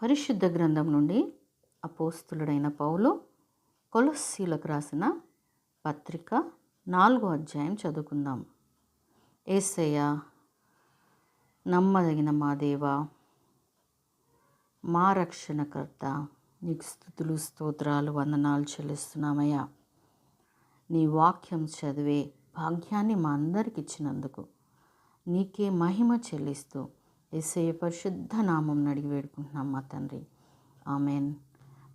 పరిశుద్ధ గ్రంథం నుండి అపోస్తులుడైన పౌలు కొలస్సీలకు రాసిన పత్రిక 4వ అధ్యాయం చదువుకుందాం. యేసయ్య నమ్మదగిన మా దేవా, మా రక్షణకర్త, నీకు స్తుతులు స్తోత్రాలు వందనాలు చెల్లిస్తున్నామయ్యా. నీ వాక్యం చదివే భాగ్యాన్ని మా అందరికి ఇచ్చినందుకు నీకే మహిమ చెల్లిస్తూ యేసయ్య పరిశుద్ధ నామం అడిగి వేడుకుంటున్నాం మా తండ్రి. ఆమెన్.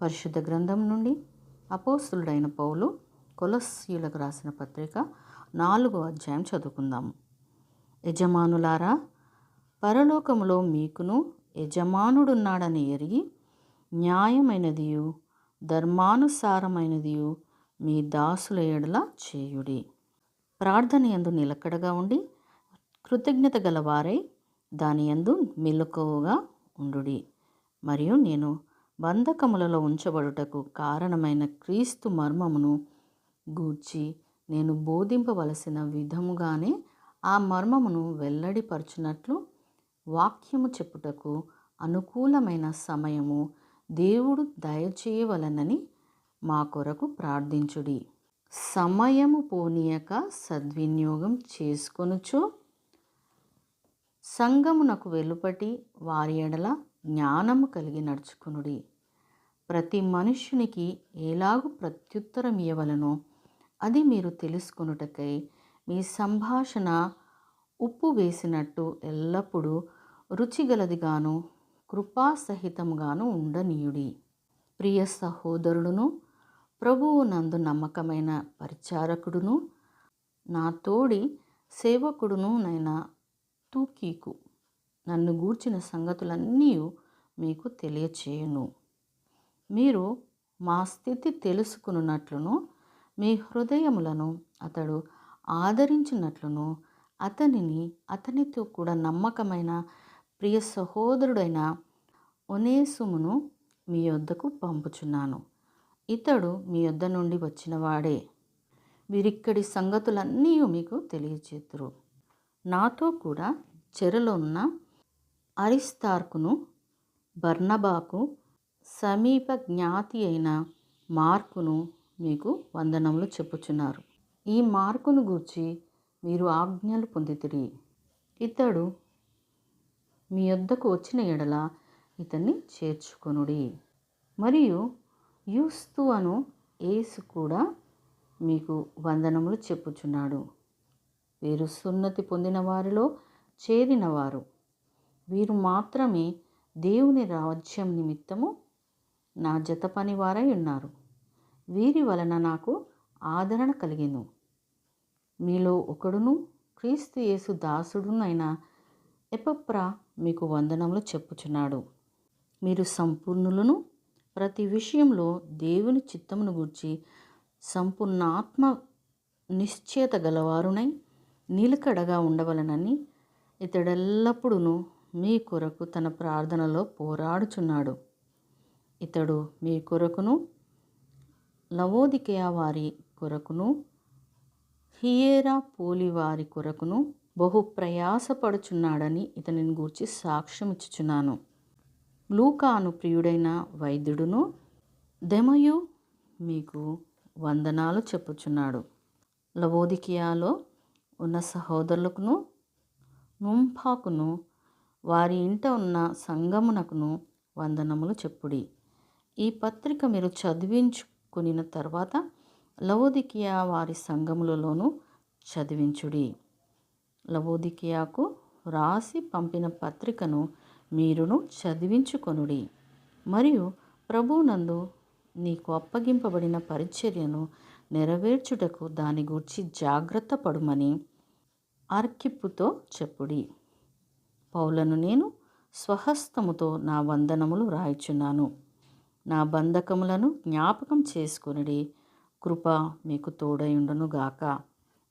పరిశుద్ధ గ్రంథం నుండి అపోస్తులుడైన పౌలు కొలస్సీలకు రాసిన పత్రిక 4వ అధ్యాయం చదువుకుందాము. యజమానులారా, పరలోకములో మీకును యజమానుడున్నాడని ఎరిగి న్యాయమైనదియు ధర్మానుసారమైనదియు మీ దాసుల ఎడల చేయుడి. ప్రార్థన యందు నిలకడగా ఉండి కృతజ్ఞత గలవారై దాని యందు మెలకువగా ఉండుడి. మరియు నేను బంధకములలో ఉంచబడుటకు కారణమైన క్రీస్తు మర్మమును గూర్చి నేను బోధింపవలసిన విధముగానే ఆ మర్మమును వెల్లడిపరచునట్లు వాక్యము చెప్పుటకు అనుకూలమైన సమయము దేవుడు దయచేయవలనని మా కొరకు ప్రార్థించుడి. సమయము పోనీయక సద్వినియోగం చేసుకొనుచు సంఘమునకు వెలుపటి వారి ఎడల జ్ఞానము కలిగి నడుచుకునుడి. ప్రతి మనుష్యునికి ఎలాగు ప్రత్యుత్తరం ఇయ్యవలనో అది మీరు తెలుసుకొనుటకై మీ సంభాషణ ఉప్పు వేసినట్టు ఎల్లప్పుడూ రుచిగలదిగాను కృపాసహితముగాను ఉండనీయుడి. ప్రియ సహోదరుడును ప్రభువు నందు నమ్మకమైన పరిచారకుడును నా తోడి సేవకుడును నైన తూకీకు నన్ను గూర్చిన సంగతులన్నీ మీకు తెలియచేయును. మీరు మా స్థితి తెలుసుకున్నట్లును మీ హృదయములను అతడు ఆదరించినట్లును అతనితో కూడా నమ్మకమైన ప్రియ సహోదరుడైన ఒనేసుమును మీ యొద్దకు పంపుచున్నాను. ఇతడు మీ యొద్ద నుండి వచ్చినవాడే. వీరిక్కడి సంగతులన్నీ మీకు తెలియచేతురు. నాతో కూడా చెరలో ఉన్న అరిస్తార్కును బర్నబాకు సమీప జ్ఞాతి అయిన మార్కును మీకు వందనములు చెప్పుచున్నారు. ఈ మార్కును గూర్చి మీరు ఆజ్ఞలు పొందితిరి. ఇతడు మీ యొద్దకు వచ్చిన ఎడల ఇతన్ని చేర్చుకొనుడి. మరియు యూస్తు అను యేసు కూడా మీకు వందనములు చెప్పుచున్నాడు. వీరు సున్నతి పొందిన వారిలో చేరినవారు. వీరు మాత్రమే దేవుని రాజ్యం నిమిత్తము నా జత పని వారై ఉన్నారు. వీరి వలన నాకు ఆదరణ కలిగెను. మీలో ఒకడును క్రీస్తు యేసు దాసుడునైన ఎపఫ్రా మీకు వందనములు చెప్పుచున్నాడు. మీరు సంపూర్ణులను, ప్రతి విషయంలో దేవుని చిత్తమును గూర్చి సంపూర్ణ ఆత్మ నిశ్చయత గలవారునై నిలకడగా ఉండవలనని ఇతడెల్లప్పుడూ మీ కొరకు తన ప్రార్థనలో పోరాడుచున్నాడు. ఇతడు మీ కొరకును లవోదికయ వారి కొరకును హియెరాపోలి వారి కొరకును బహు ప్రయాసపడుచున్నాడని ఇతనిని గూర్చి సాక్ష్యం ఇచ్చుచున్నాను. లూకా అను ప్రియుడైన వైద్యుడును దెమయు మీకు వందనాలు చెప్పుచున్నాడు. లవోదికయలో ఉన్న సహోదరులకును నుంఫాకును వారి ఇంట ఉన్న సంగమునకును వందనములు చెప్పుడి. ఈ పత్రిక మీరు చదివించుకుని తర్వాత లవోదికయ వారి సంఘములలోనూ చదివించుడి. లవోదికయకు రాసి పంపిన పత్రికను మీరును చదివించుకొనుడి. మరియు ప్రభువునందు నీకు అప్పగింపబడిన పరిచర్యను నెరవేర్చుటకు దాని గూర్చి జాగ్రత్త పడుమని అర్కిప్పుతో చెప్పుడి. పౌలను నేను స్వహస్తముతో నా వందనములు రాయిచున్నాను. నా బంధకములను జ్ఞాపకం చేసుకొనుడి. కృప మీకు తోడయుండును గాక.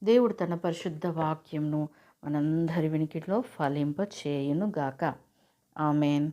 దేవుడు తన పరిశుద్ధ వాక్యంను మనందరి వినికిడిలో ఫలింప చేయును గాక. ఆమెన్.